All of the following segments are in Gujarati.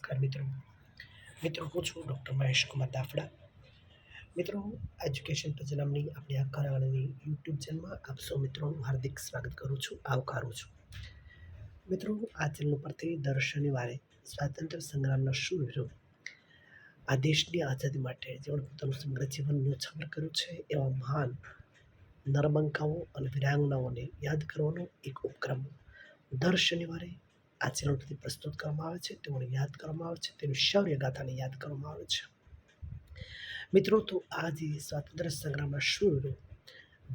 નમસ્કાર મિત્રો હું છું ડૉક્ટર મહેશ કુમાર દાફડા. મિત્રો, એજ્યુકેશન ટચ નામની આપણી આ કરાવવાની યુટ્યુબ ચેનલમાં આપ સૌ મિત્રોનું હાર્દિક સ્વાગત કરું છું, આવકારું છું. મિત્રો, આ ચેનલ પરથી દર શનિવારે સ્વાતંત્ર્ય સંગ્રામના શૂરવીરો, આ દેશની આઝાદી માટે જેમણે પોતાનું સમગ્ર જીવન ન્યોછાવર કર્યું છે એવા મહાન નરબંકાઓ અને વીરાંગનાઓને યાદ કરવાનો એક ઉપક્રમ દર શનિવારે આ ચેનલ પરથી પ્રસ્તુત કરવામાં આવે છે. તેઓને યાદ કરવામાં આવે છે, તેની શૌર્ય ગાથાને યાદ કરવામાં આવે છે. મિત્રો, તો આ જે સ્વાતંત્ર્ય સંગ્રામના શૂરવીરો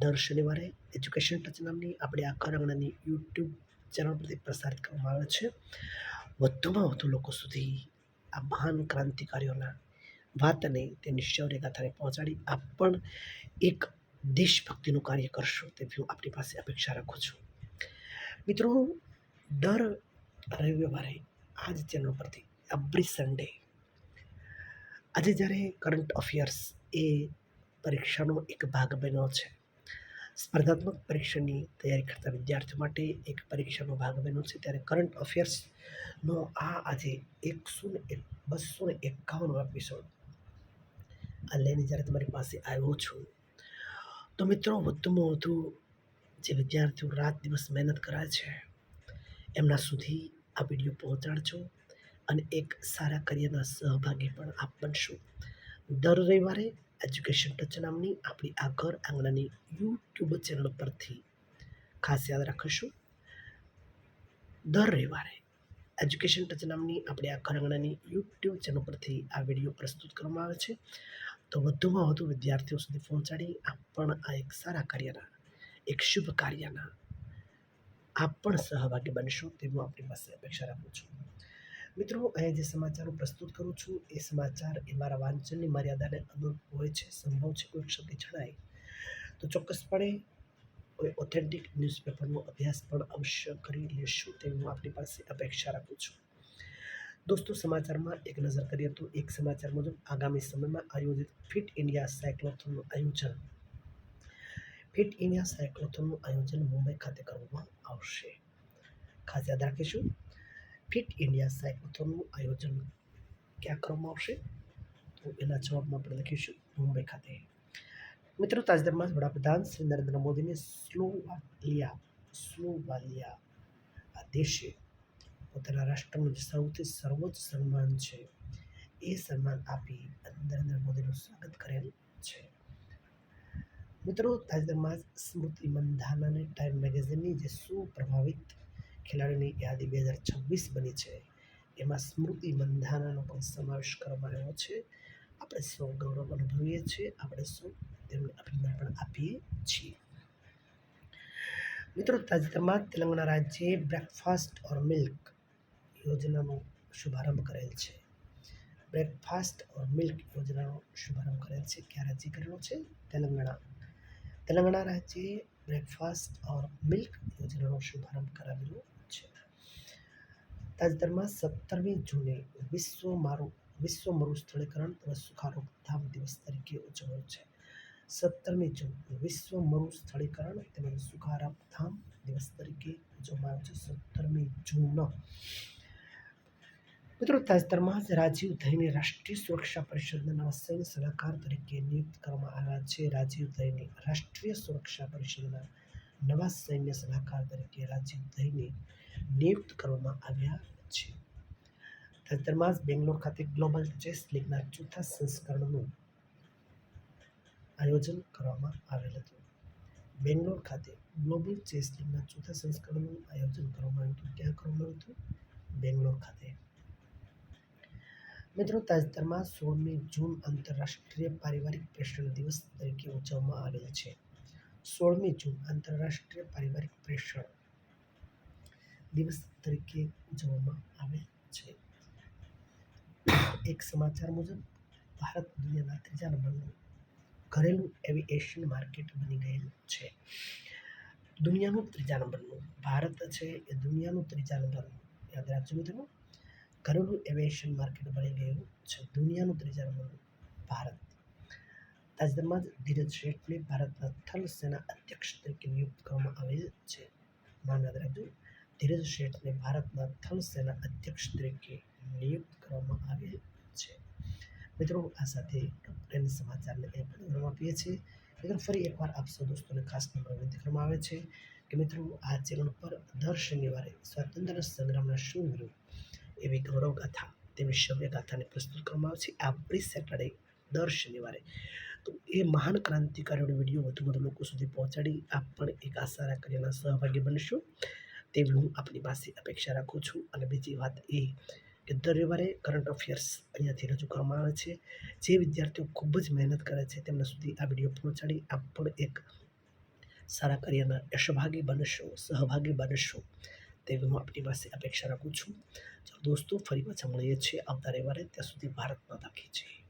દર શનિવારે એજ્યુકેશન ટચ નામની આપણી આ કરાંગણાની યુટ્યુબ ચેનલ પરથી પ્રસારિત કરવામાં આવે છે. વધુમાં વધુ લોકો સુધી આ મહાન ક્રાંતિકારીઓના વાતને, તેની શૌર્ય ગાથાને પહોંચાડી આપ પણ એક દેશભક્તિનું કાર્ય કરશો તેવી હું આપણી પાસે અપેક્ષા રાખું છું. મિત્રો, દર રવિવારે આ જ ચેનલ પરથી એવરી સન્ડે, આજે જ્યારે કરંટ અફેર્સ એ પરીક્ષાનો એક ભાગ બન્યો છે, સ્પર્ધાત્મક પરીક્ષાની તૈયારી કરતા વિદ્યાર્થીઓ માટે એક પરીક્ષાનો ભાગ બન્યો છે, ત્યારે કરંટ અફેર્સનો આજે 251નો એપિસોડ આ લઈને જ્યારે તમારી પાસે આવ્યો છું, તો મિત્રો, વધુમાં વધુ જે વિદ્યાર્થીઓ રાત દિવસ મહેનત કરે છે એમના સુધી આ વિડીયો પહોંચાડજો અને એક સારા કાર્યના સહભાગી પણ આપ બનશો. દર રવિવારે એજ્યુકેશન ટચ નામની આપણી આ ઘર આંગણાની યુટ્યુબ ચેનલ પરથી ખાસ યાદ રાખીશું, દર રવિવારે એજ્યુકેશન ટચ નામની આપણી આ ઘર આંગણાની યુટ્યુબ ચેનલ પરથી આ વિડીયો પ્રસ્તુત કરવામાં આવે છે. તો વધુમાં વધુ વિદ્યાર્થીઓ સુધી પહોંચાડી આપ પણ આ એક સારા કાર્યના, એક શુભ કાર્યના આપ પણ સહભાગી બનશો તેવું આપણી પાસે અપેક્ષા રાખું છું. મિત્રો, અહીંયા જે સમાચારો પ્રસ્તુત કરું છું એ સમાચાર એ મારા વાંચનની મર્યાદાને અનુરૂપ હોય છે. સંભવ છે કોઈ ક્ષતિ જણાય તો ચોક્કસપણે કોઈ ઓથેન્ટિક ન્યૂઝપેપરનો અભ્યાસ પણ અવશ્ય કરી લેશું તેવી હું આપણી પાસે અપેક્ષા રાખું છું. દોસ્તો, સમાચારમાં એક નજર કરીએ તો એક સમાચાર મુજબ આગામી સમયમાં આયોજિત ફિટ ઇન્ડિયા સાયક્લોથોનનું આયોજન મુંબઈ ખાતે કરવામાં આવશે. ખાસ યાદ રાખીશું, ફિટ ઇન્ડિયા સાયક્લોથોનનું આયોજન ક્યાં કરવામાં આવશે? તો એના જવાબમાં આપણે લખીશું મુંબઈ ખાતે. મિત્રો, તાજેતરમાં જ વડાપ્રધાન શ્રી નરેન્દ્ર મોદીને સ્લોવાલિયા આ દેશે પોતાના રાષ્ટ્રનું જે સૌથી સર્વોચ્ચ સન્માન છે એ સન્માન આપી નરેન્દ્ર મોદીનું સ્વાગત કરેલ છે. મિત્રો, તાજેતરમાં જ સ્મૃતિ મંધાનાને ટાઈમ મેગેઝિનની જે સુપ્રભાવિત ખેલાડીની યાદી 2026 બની છે એમાં સ્મૃતિ મંધાનાનો પણ સમાવેશ કરવામાં આવ્યો છે. આપણે સૌ ગૌરવ અનુભવીએ છીએ, આપણે સૌ તેમને અભિનંદન પણ આપીએ છીએ. મિત્રો, તાજેતરમાં તેલંગાણા રાજ્યે બ્રેકફાસ્ટ ઓર મિલ્ક યોજનાનો શુભારંભ કરેલ છે. બ્રેકફાસ્ટ ઓર મિલ્ક યોજનાનો શુભારંભ કરેલ છે. ક્યાં રાજ્ય કરેલો છે? તેલંગાણા રાજ્યે બ્રેકફાસ્ટ ઓર મિલ્ક યોજનાનો શુભારંભ કરાવેલો છે. તાજેતરમાં 17મી જૂને વિશ્વ મરુસ્થળીકરણ તેમજ સુખા રોકથામ દિવસ તરીકે ઉજવાયો છે. 17મી જૂન વિશ્વ મરુસ્થળીકરણ તેમજ સુખા રોકથામ દિવસ તરીકે ઉજવવામાં આવે છે. 17મી જૂન. મિત્રો, તાજેતરમાં જ રાજીવ ધઈને રાષ્ટ્રીય સુરક્ષા પરિષદના નવા સૈન્ય સલાહકાર તરીકે નિયુક્ત કરવામાં આવ્યા છે. રાજીવ ધઈને રાષ્ટ્રીય સુરક્ષા પરિષદના નવા સૈન્ય સલાહકાર તરીકે રાજીવ ધઈને નિયુક્ત કરવામાં આવ્યા છે. તાજેતરમાં જ બેંગ્લોર ખાતે ગ્લોબલ ચેસ લીગના ચોથા સંસ્કરણનું આયોજન કરવામાં આવેલ હતું. બેંગ્લોર ખાતે ગ્લોબલ ચેસ લીગના ચોથા સંસ્કરણનું આયોજન કરવામાં આવ્યું હતું. ક્યાં કરવામાં આવ્યું હતું? બેંગ્લોર ખાતે. મિત્રો, તાજેતરમાં 16મી જૂન આંતરરાષ્ટ્રીય પારિવારિક પ્રેષણ દિવસ તરીકે ઉજવવામાં આવેલ છે. 16મી જૂન આંતરરાષ્ટ્રીય પારિવારિક પ્રેષણ દિવસ તરીકે ઉજવવામાં આવેલ છે. એક સમાચાર મુજબ ભારત દુનિયાના 3જા નંબરનું ઘરેલું એવિએશન માર્કેટ બની ગયેલ છે. દુનિયાનું 3જા નંબરનું ભારત છે એ દુનિયાનું 3જા નંબરનું, યાદ રાખજો મિત્રો, ઘરેલું એવિએશન માર્કેટ બની ગયું છે. દુનિયાનું 3જા નંબરનું ભારત. તાજેતરમાં જ ધીરજ શેઠને ભારતના થલ સેના અધ્યક્ષ તરીકે નિયુક્ત કરવામાં આવેલ છે. નામ યાદ રાખજો, ધીરજ શેઠને ભારતના થલ સેના અધ્યક્ષ તરીકે નિયુક્ત કરવામાં છે. મિત્રો આ સાથે ટોપ 10 સમાચારને એ પણ વિરામ આપીએ છીએ. મિત્રો ફરી એકવાર આપ સૌ દોસ્તોને ખાસ નંબર વિનંતી કરવામાં આવે છે કે મિત્રો આ ચેનલ પર દર શનિવારે સ્વાતંત્ર્ય સંગ્રામના શૂરવીરો એવી ગૌરવ ગાથા તેવી શવ્ય ગાથાને પ્રસ્તુત કરવામાં આવે છે એવરી સેટરડે દર શનિવારે. તો એ મહાન ક્રાંતિકારીઓનો વિડીયો વધુ લોકો સુધી પહોંચાડી આપ પણ એક આ સારા કાર્યના સહભાગી બનશો તેવી હું આપની પાસે અપેક્ષા રાખું છું. અને બીજી વાત એ કે દર રવિવારે કરંટ અફેર્સ અહીંયાથી રજૂ કરવામાં આવે છે. જે વિદ્યાર્થીઓ ખૂબ જ મહેનત કરે છે તેમના સુધી આ વિડીયો પહોંચાડી આપ પણ એક સારા કાર્યના યશભાગી બનશો, સહભાગી બનશો તેવી હું આપની પાસે અપેક્ષા રાખું છું. ચાલો દોસ્તો ફરી પાછા મળીએ છીએ આવતા રવિવારે. ત્યાં સુધી ભારત માતા કી જય.